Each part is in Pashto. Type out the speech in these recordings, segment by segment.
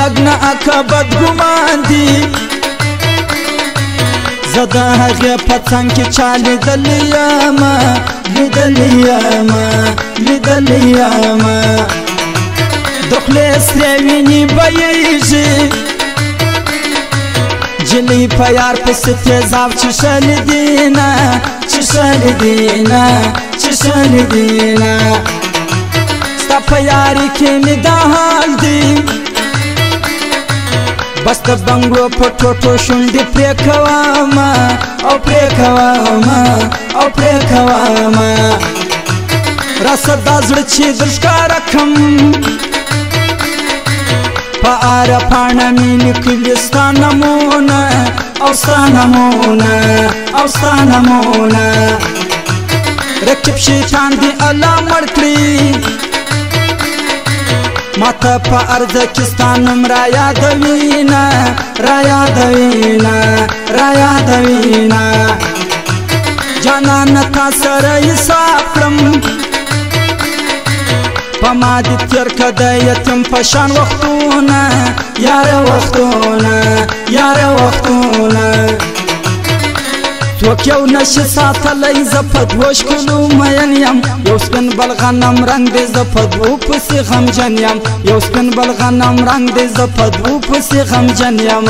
لگنا اکا بدگمان دی زده هغه پتنگ که چا لیدلیاما لیدلیاما لیدلیاما دخل سریوینی باییجی جلی پیار پس تیزاو چشل دینا چشل دینا چشل دینا ستا پیاری که می دا حال دی بس د بنگلو پټوټو شونډې پرې کوامه او پرې کوامه او پرې کوامه راسه دا زړه چې در ښکاره کړم په اره پاڼه مې لیکلي ستا نومونه او ستا نومونه او ستا نومونه رقیب شیطان دې الله مړ کړي ماته په ارزه کې ستا نوم را یادوینه را یادوینه را یادوینه جانانه تا سره حساب کړم په ما دې تېر که د یتیم په شان وختونه یاره وختونه یاره وختونه څوک یو نشي ساتلی زه په دوو ښکلو مین یم یو سپین بلغنم رنګ دی زه په دوو پسې غمجن یم یو سپین بلغنم رنګ دی زه په دوو پسې غمجن یم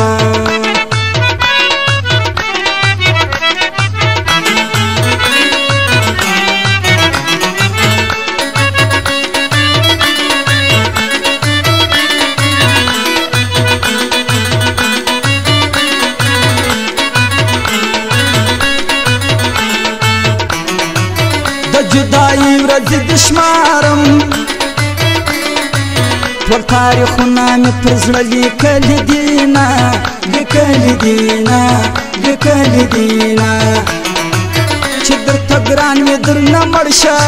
جدائی ورځې د شمارم ټول تاریخونه مې پر زړه لیکلي دینه لیکلي دینه لیکلي دینه چې درته ګران مې درنه مړ شه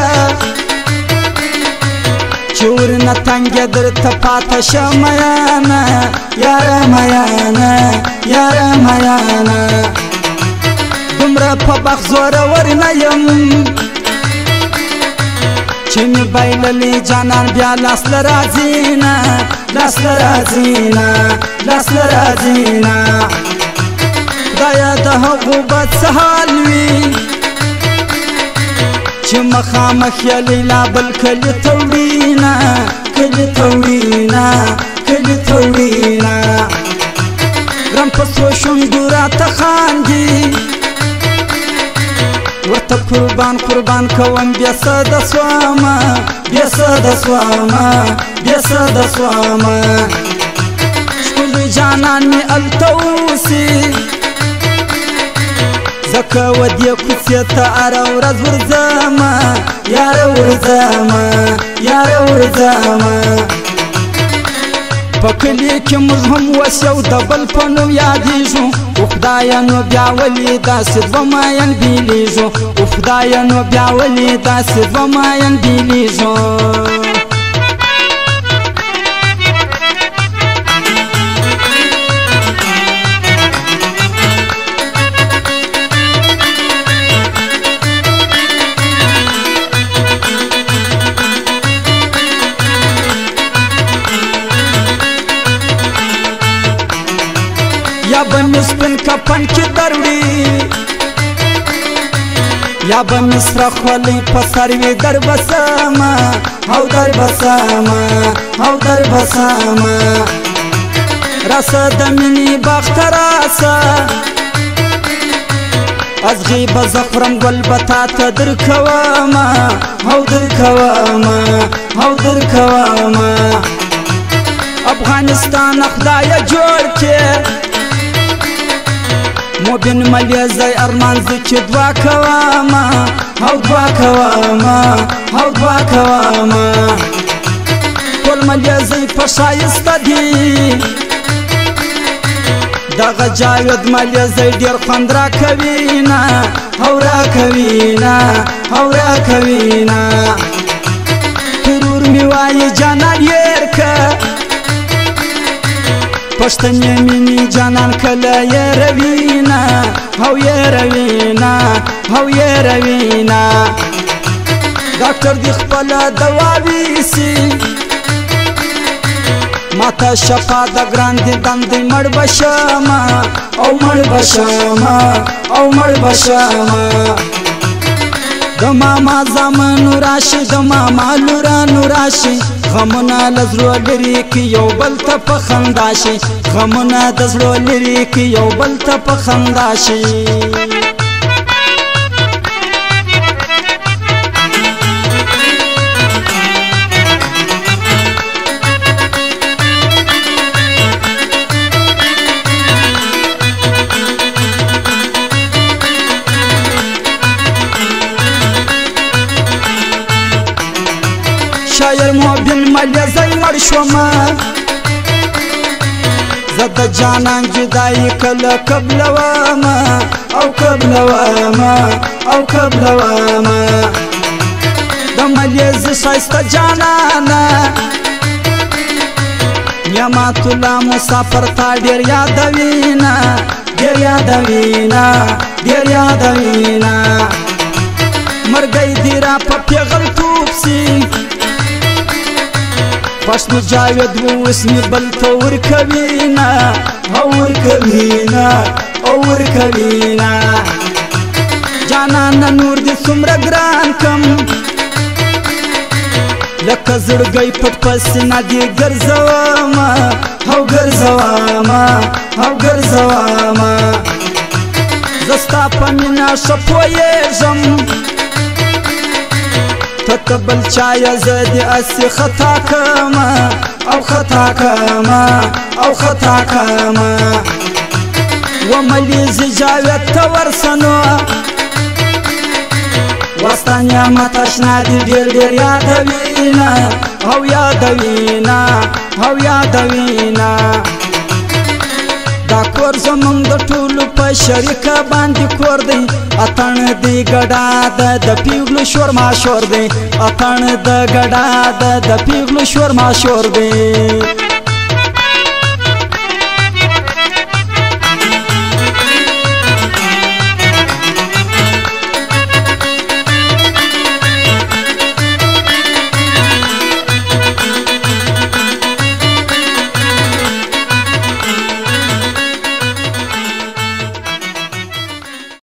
چې ورنه تنګ یې درته پاته شه میانه یاره میانه یاره میانه دومره په بخت زورور نه یم چې مې بایللی جانان بیا لاس له راځي نه لاس له راځي نه لاس له راځي نه خدایه د هغو بد څه حال وي چې مخامخ یې لیلا بل کلي ته وړي نه کلي ته وړي نه کلي ته وړي نه ګرم په څو شونډو راته خاندي ورته قربان قربان کوم بیا څه د سوامه بیا څه د سوامه بیا څه د سوامه ښکلي جانان مې هلته اوسي ځکه ودې کوڅې ته هره ورځ ورځمه یاره ورځمه یاره ورځمه په کلي کې موږ هم اوس یو د بل په نوم یادېږو او خدایه نو بیا ولې داسې دوه ماین بېلېږو او خدایه نو بیا ولې داسې دوه ماین بېلېږو یا به مې سپین کفن کې دروړي یا به مې سره خولۍ په سر وي در بسمه او در بسمه او در بسمه راسه د مینې باغ ته راسه ازغي به زه خورم ګل به تا ته درکومه او درکومه او درکومه افغانستان خدایه جوړ کړې مبین ملیزی ارمان زی چې دعا کوامه او دعا کوامه او دعا کوامه ټول ملیزی په ښایسته دي دغه جاوید ملیزی ډېر خوند راکوینه او راکوینه او راکوینه ترور مې وایي جانان هېر که پښتنې مینې جانان کله یېروینه او یېروینه او یېروینه ډاکټر دې خپله دوا ویسي ماته شفا د ګران دي دندې مړ بشما او مړ بشما او مړ بشما د ماما زامنو راشي د ماما لورانو راشي غمونه له زړه لرې کړي یو بل ته په خندا شي غمونه د زړه لرې کړي یو بل ته په خندا شي شاعر محبین ملیه زی مړ شومه زه د جانان جدایي کله قبلومه او قبلومه او قبلومه د ملیه زه ښایسته جانانه نعمت الله مسافر تا ډېر یادوینه ډېر یادوینه ډېر یادوینه مرګی دې را په پیغلتوب سي پښتو جاوید اوس مې بل ته ورکوینه او ورکوینه او ورکوینه جانانه نور دې څومره ګران کم لکه زړګی پټ په سینه دې ګرځومه او ګرځومه او ګرځومه زه ستا په مینه ښه پوهېږم ته بل چایه زه دې اسې خطا کړمه او خطا کړمه او خطا کړمه وملي زه جاوید ته ورسنو وستا نعمت اشنا دې ډېر ډېر یادوینه او یادوینه او یادوینه دا کور زمونږ د ټولو په شریکه باندې کور دی اتڼ دی ګډا د پیغلو شور ماشور دی اتڼ د ګډا د پیغلو شور ماشور دی